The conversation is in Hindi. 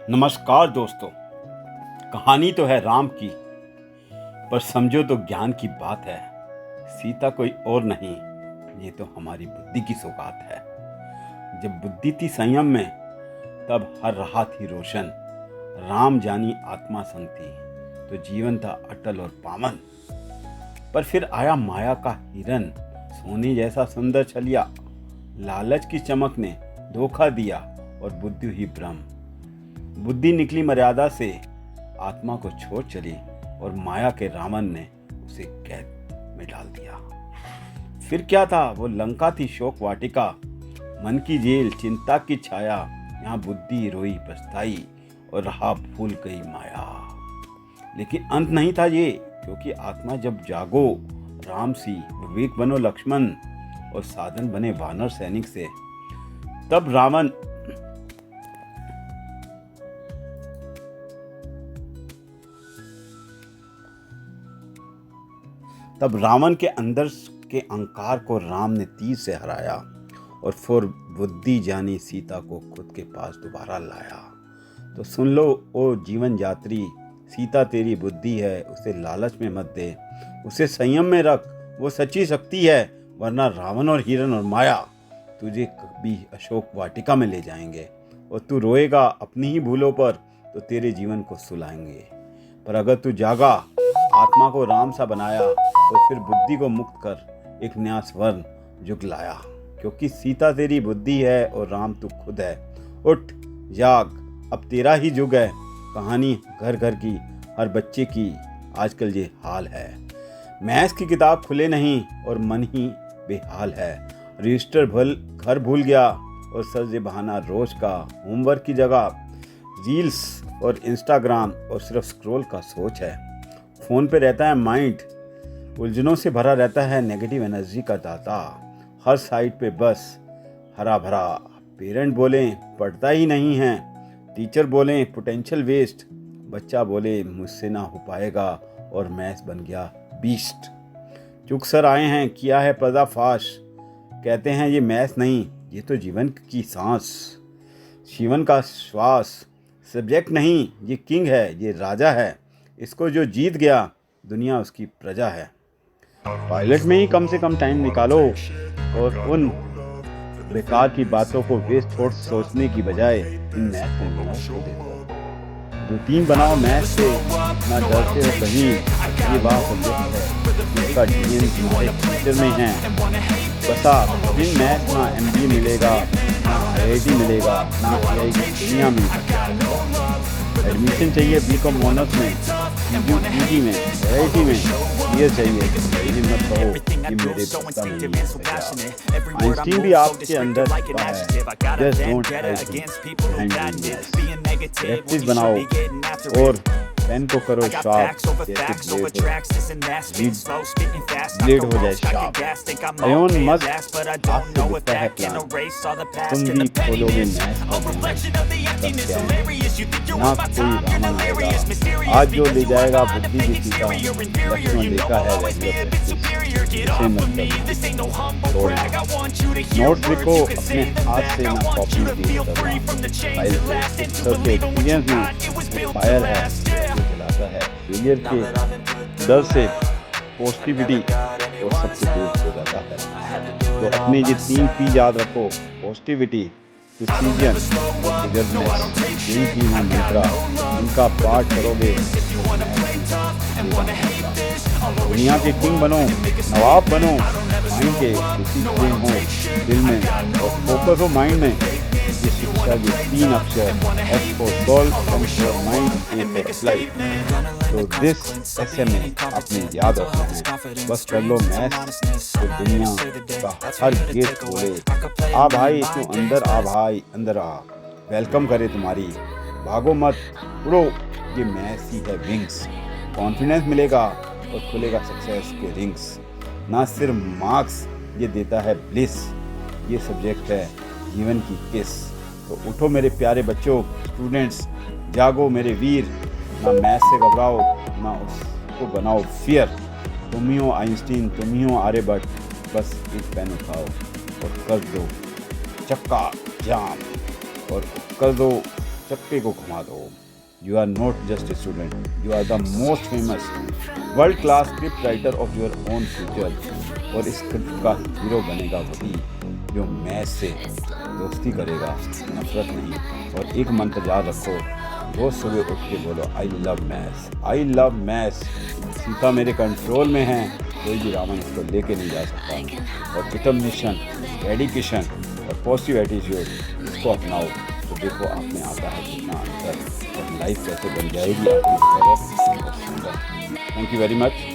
नमस्कार दोस्तों। कहानी तो है राम की, पर समझो तो ज्ञान की बात है। सीता कोई और नहीं, ये तो हमारी बुद्धि की सौगात है। जब बुद्धि थी संयम में, तब हर राह थी रोशन। राम जानी आत्मा संग थी, तो जीवन था अटल और पावन। पर फिर आया माया का हिरन, सोने जैसा सुंदर छलिया। लालच की चमक ने धोखा दिया और बुद्धि ही भ्रम। बुद्धि निकली मर्यादा से, आत्मा को छोड़ चली और माया के रावण ने उसे कैद में डाल दिया। फिर क्या था, वो लंका थी शोक वाटिका, मन की जेल चिंता की छाया। यहाँ बुद्धि रोई पछताई और रहा भूल गई माया। लेकिन अंत नहीं था ये, क्योंकि आत्मा जब जागो राम सी, विवेक बनो लक्ष्मण और साधन बने वानर सैनिक से, तब रावण के अंदर के अहंकार को राम ने तीर से हराया और फिर बुद्धि जानी सीता को खुद के पास दोबारा लाया। तो सुन लो ओ जीवन यात्री, सीता तेरी बुद्धि है, उसे लालच में मत दे, उसे संयम में रख, वो सच्ची शक्ति है। वरना रावण और हिरन और माया तुझे कभी अशोक वाटिका में ले जाएंगे और तू रोएगा अपनी ही भूलों पर, तो तेरे जीवन को सुलाएंगे। पर अगर तू जागा, आत्मा को राम सा बनाया, तो फिर बुद्धि को मुक्त कर एक नया स्वर्ण युग लाया। क्योंकि सीता तेरी बुद्धि है और राम तू खुद है। उठ जाग, अब तेरा ही युग है। कहानी घर घर की, हर बच्चे की आजकल ये हाल है। मैथ्स की किताब खुले नहीं और मन ही बेहाल है। रजिस्टर घर भूल गया और सर से बहाना रोज का। होमवर्क की जगह रील्स और इंस्टाग्राम और सिर्फ स्क्रॉल का सोच है। फोन पे रहता है माइंड, उलझनों से भरा रहता है नेगेटिव एनर्जी का दाता। हर साइड पे बस हरा भरा। पेरेंट बोले पढ़ता ही नहीं है, टीचर बोले पोटेंशियल वेस्ट, बच्चा बोले मुझसे ना हो पाएगा और मैथ्स बन गया बीस्ट। चुक सर आए हैं, किया है पर्दाफाश, कहते हैं ये मैथ्स नहीं, ये तो जीवन की सांस, जीवन का श्वास। सब्जेक्ट नहीं, ये किंग है, ये राजा है। इसको जो जीत गया, दुनिया उसकी प्रजा है। पायलट में ही कम से कम टाइम निकालो और उन बेकार की बातों को वेस्ट थॉट सोचने की बजाय इन मैथ में बनाओ को देखो। रूटीन बनाओ मैथ से, ना डरते हो कहीं। ये बात सब्जेक्ट है जिसका डीएन तुम्हारे फ्यूचर में है। बसा इन मैथ ना एमबीए मिलेगा, ना आईआईटी मिलेगा, ना एआई की दुनिया में। एडमिशन चाहिए बीकॉम ऑनर्स में, यूजी में, आईआईटी में, ये चाहिए। ये मत कहो कि मेरे पता नहीं है। आइंस्टीन भी आपके अंदर छिपा है। जस्ट डोंट प्रैक्टिस बनाओ और पेन को करो शार्प, जैसे ब्लेड हो जाए शार्प। अयोन मस्त आपसे दिखता है प्लान, तुम भी खोलोगे मैथ ना कोई रावण आएगा। आज जो ले जाएगा बुद्धि की सीता, लक्ष्मण लेता है नोट्स लिखो अपने हाथ से, ना कॉपी एक्सपीरियंस में फायर है चलाता है। फेलियर के डर से पॉजिटिविटी और सबसे दूर हो जाता है। तो अपने ये 3 P याद रखो, पॉजिटिविटी, प्रिसीजन और बिगरनेस। यही 3 है मंत्रा, इनका पाठ करोगे दुनिया के किंग बनो, नवाब बनो। माइंड के डिसिप्लिन हो दिल में और फोकस हो माइंड में। ये शिक्षा के 3 अक्षर, S for soul, M for mind, A for apply। तो दिस ऐसे में आपने याद रखना है। बस कर लो मैथ्स तो दुनिया का हर गेट खोले। आ भाई तू अंदर आ, भाई अंदर आ, वेलकम करे तुम्हारी। भागो मत, उड़ो, ये मैथ्स ही है विंग्स। कॉन्फिडेंस मिलेगा और खुलेगा सक्सेस के रिंग्स। ना सिर्फ मार्क्स ये देता है ब्लिस, ये सब्जेक्ट है जीवन की किस। तो उठो मेरे प्यारे बच्चों, स्टूडेंट्स, जागो मेरे वीर। ना मैथ से घबराओ, ना उसको बनाओ फियर। तुम ही हो आइंस्टीन, तुम ही हो आर्यभट्ट, बस एक पेन उठाओ और कर दो चक्का जाम और कर दो चक्के को घुमा दो। You are not just a student, you are the most famous world class script writer of your own future. और इस स्क्रिप्ट का हीरो बनेगा वही जो मैथ से दोस्ती करेगा, नफरत नहीं। और एक मंत्र याद रखो, रोज सुबह उठ के बोलो I love maths, I love maths. Sita मेरे कंट्रोल में है, कोई भी रावण इसको लेके नहीं जा सकता। और डिटर्मिनेशन, डेडिकेशन और पॉजिटिव एटीट्यूड इसको अपनाओ तो देखो आप में आता है कितना अंतर और लाइफ कैसे बन जाएगी आपकी। Thank you very much.